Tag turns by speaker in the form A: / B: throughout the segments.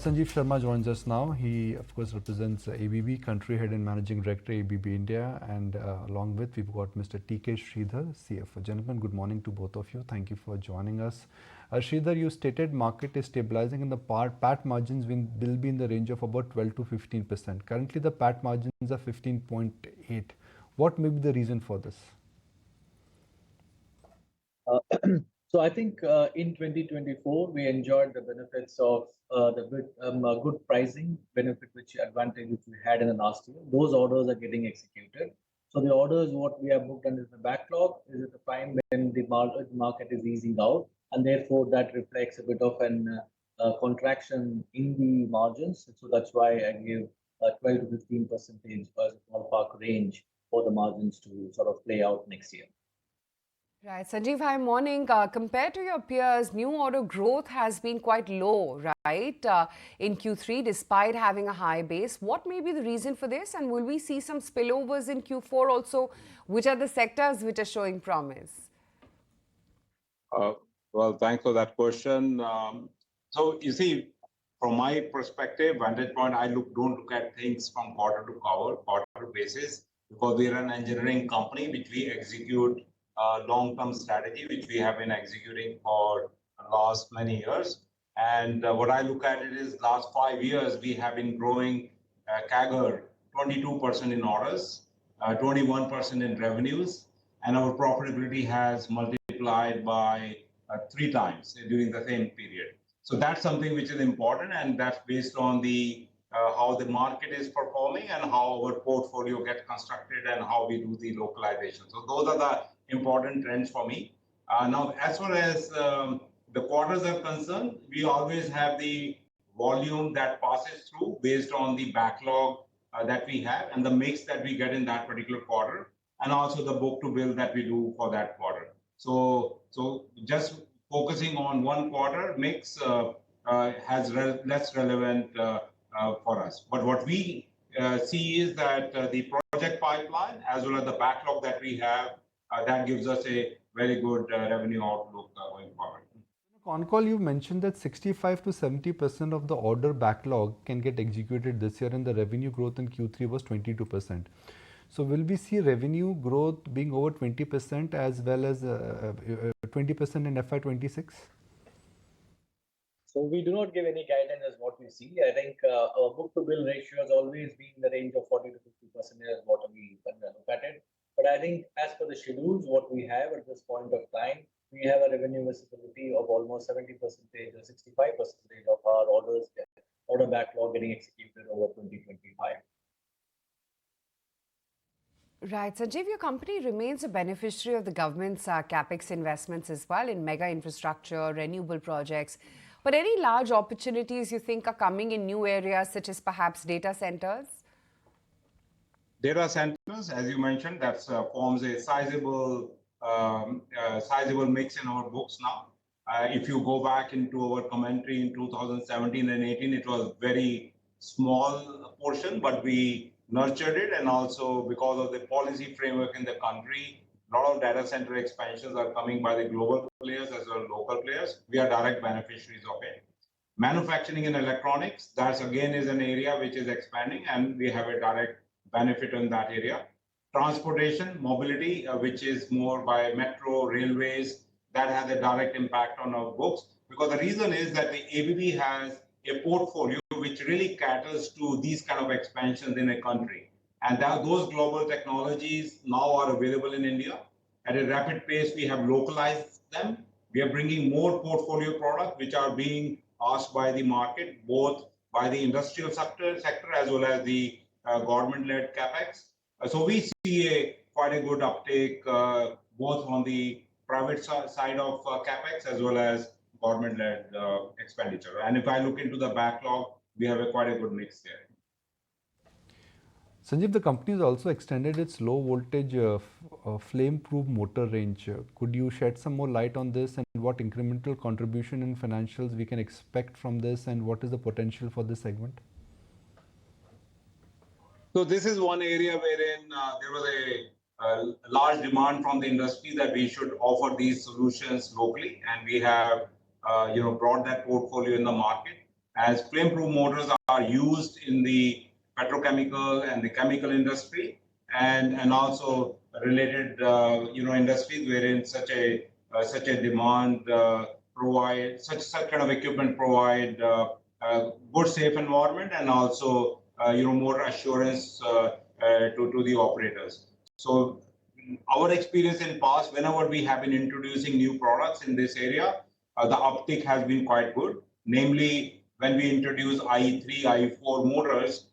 A: Sanjeev Sharma joins us now. He, of course, represents ABB, Country Head and Managing Director, ABB India. And along with, we've got Mr. TK Sridhar, CFO. Gentlemen, good morning to both of you. Thank you for joining us. Sridhar, you stated market is stabilizing and the PAT margins will be in the range of about 12 to 15%. Currently, the PAT margins are 15.8. What may be the reason for this?
B: So I think in 2024, we enjoyed the benefits of the good pricing benefit, which advantage which we had in the last year. Those orders are getting executed. So the orders, what we have booked under the backlog, is at the time when the market is easing out, and therefore that reflects a bit of an contraction in the margins. So that's why I give 12 to 15% as a ballpark range for the margins to sort of play out next year.
C: Right. Sanjeev, hi, morning. Compared to your peers, new order growth has been quite low, right, in Q3, despite having a high base. What may be the reason for this? And will we see some spillovers in Q4 also? Which are the sectors which are showing promise?
D: Well, thanks for that question. So you see, from my perspective, vantage point, don't look at things from quarter to quarter basis, because we are an engineering company which we execute long-term strategy, which we have been executing for the last many years. And what I look at it is last 5 years, we have been growing CAGR 22% in orders, 21% in revenues, and our profitability has multiplied by 3 times during the same period. So that's something which is important, and that's based on the how the market is performing and how our portfolio gets constructed and how we do the localization. So those are the important trends for me. Now, as far as the quarters are concerned, we always have the volume that passes through based on the backlog that we have and the mix that we get in that particular quarter, and also the book to bill that we do for that quarter. So just focusing on one quarter mix has less relevant for us. But what we see is that the project pipeline as well as the backlog that we have, that gives us a very good revenue outlook going forward.
A: On call, you mentioned that 65 to 70% of the order backlog can get executed this year, and the revenue growth in Q3 was 22%. So will we see revenue growth being over 20% as well as 20% in FY26?
B: So we do not give any guidance as what we see. I think our book-to-bill ratio has always been in the range of 40 to 50% as what we look at it. But I think as per the schedules, what we have at this point of time, we have a revenue visibility of almost 70% or 65% of our order backlog getting executed over 2025.
C: Right. Sanjeev, your company remains a beneficiary of the government's capex investments as well in mega infrastructure, renewable projects. But any large opportunities you think are coming in new areas, such as perhaps data centers?
D: Data centers, as you mentioned, that forms a sizable mix in our books now. If you go back into our commentary in 2017 and 18, it was very small portion, but we nurtured it. And also because of the policy framework in the country, a lot of data center expansions are coming by the global players as well as local players. We are direct beneficiaries of it. Manufacturing and electronics, that's again is an area which is expanding, and we have a direct benefit in that area. Transportation, mobility, which is more by metro, railways, that has a direct impact on our books. Because the reason is that the ABB has a portfolio which really caters to these kind of expansions in a country. And those global technologies now are available in India. At a rapid pace, we have localized them. We are bringing more portfolio products which are being asked by the market, both by the industrial sector as well as the government-led capex. So we see quite a good uptake both on the private side of capex as well as government-led expenditure. And if I look into the backlog, we have quite a good mix there.
A: Sanjeev, the company has also extended its low voltage flame-proof motor range. Could you shed some more light on this, and what incremental contribution in financials we can expect from this, and what is the potential for this segment?
D: So this is one area wherein there was a large demand from the industry that we should offer these solutions locally, and we have brought that portfolio in the market. as flame-proof motors are used in the petrochemical and the chemical industry, and also related industries wherein such a demand provide such kind of equipment provide good safe environment and also more assurance to the operators. So our experience in past, whenever we have been introducing new products in this area, the uptick has been quite good. Namely, when we introduced IE3, IE4 motors,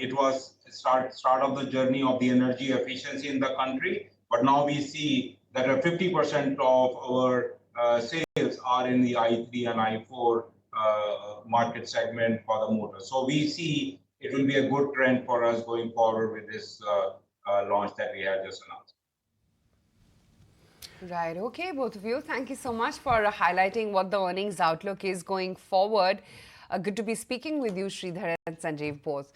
D: it was start of the journey of the energy efficiency in the country. But now we see that 50% of our sales are in the IE3 and IE4 market segment for the motor. So we see it will be a good trend for us going forward with this launch that we have just announced.
C: Right. Okay, both of you. Thank you so much for highlighting what the earnings outlook is going forward. Good to be speaking with you, Sridhar and Sanjeev, both.